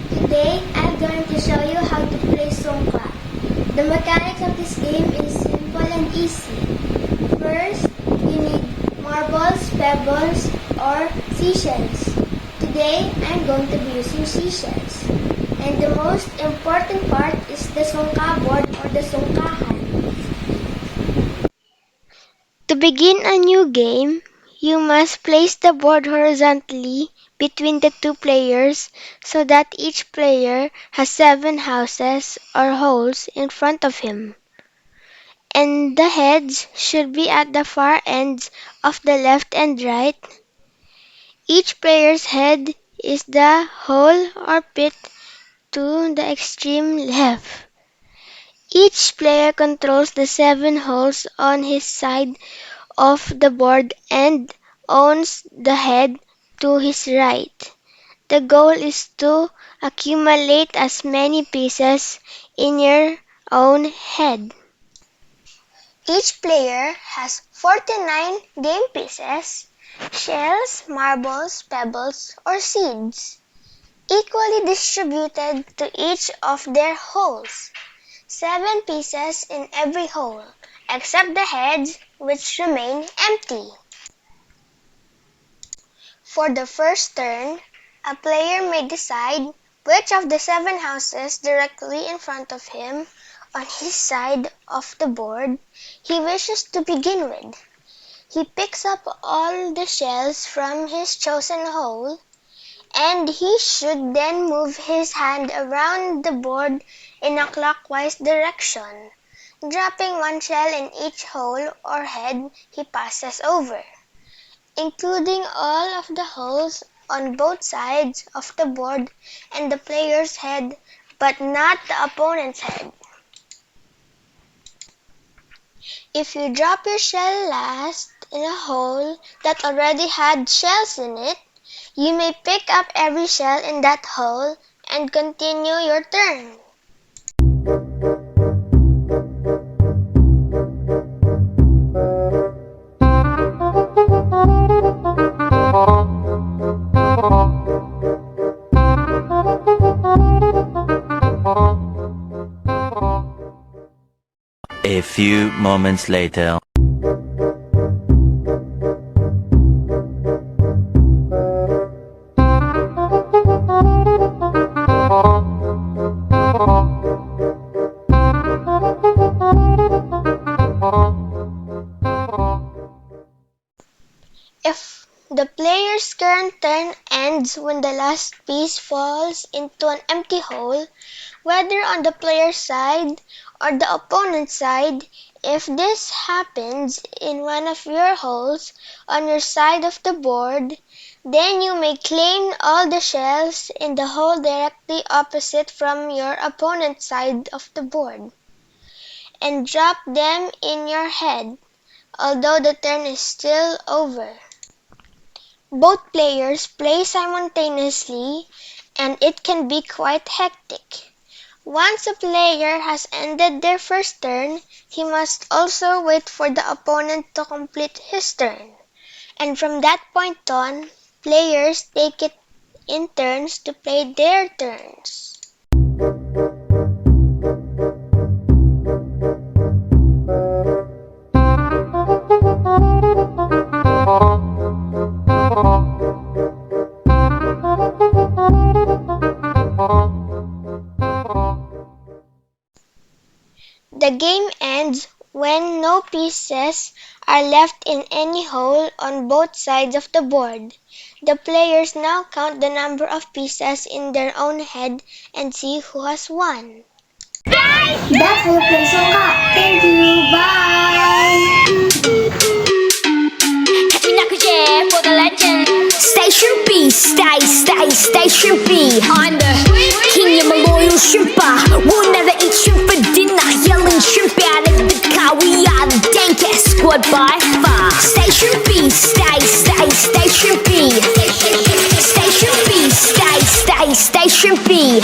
Today, I'm going to show you how to play Sungka. The mechanics of this game is simple and easy. First, you need marbles, pebbles, or seashells. Today, I'm going to be using seashells. And the most important part is the Sungka board or the Sungka hand. To begin a new game, you must place the board horizontally between the two players so that each player has 7 houses or holes in front of him. And the heads should be at the far ends of the left and right. Each player's head is the hole or pit to the extreme left. Each player controls the 7 holes on his side of the board and owns the head to his right. The goal is to accumulate as many pieces in your own head. Each player has 49 game pieces, shells, marbles, pebbles, or seeds, equally distributed to each of their holes. 7 pieces in every hole, except the heads, which remain empty. For the first turn, a player may decide which of the 7 houses directly in front of him on his side of the board he wishes to begin with. He picks up all the shells from his chosen hole, and he should then move his hand around the board in a clockwise direction, dropping 1 shell in each hole or head he passes over, including all of the holes on both sides of the board and the player's head, but not the opponent's head. If you drop your shell last in a hole that already had shells in it, you may pick up every shell in that hole and continue your turn. A few moments later. If the player's current turn ends when the last piece falls into an empty hole, whether on the player's side or the opponent's side, if this happens in one of your holes on your side of the board, then you may claim all the shells in the hole directly opposite from your opponent's side of the board and drop them in your head, although the turn is still over. Both players play simultaneously, and it can be quite hectic. Once a player has ended their first turn, he must also wait for the opponent to complete his turn. And from that point on, players take it in turns to play their turns. The game ends when no pieces are left in any hole on both sides of the board. The players now count the number of pieces in their own head and see who has won. That's how you play Sungka. Thank you. Bye. For the legend. Station B, Station B. I'm the king, I'm a loyal shrimper. We'll never eat shrimp for dinner. Yelling shrimp out of the car. We are the dankest squad by far. Station B, Station B. Station B, Station B.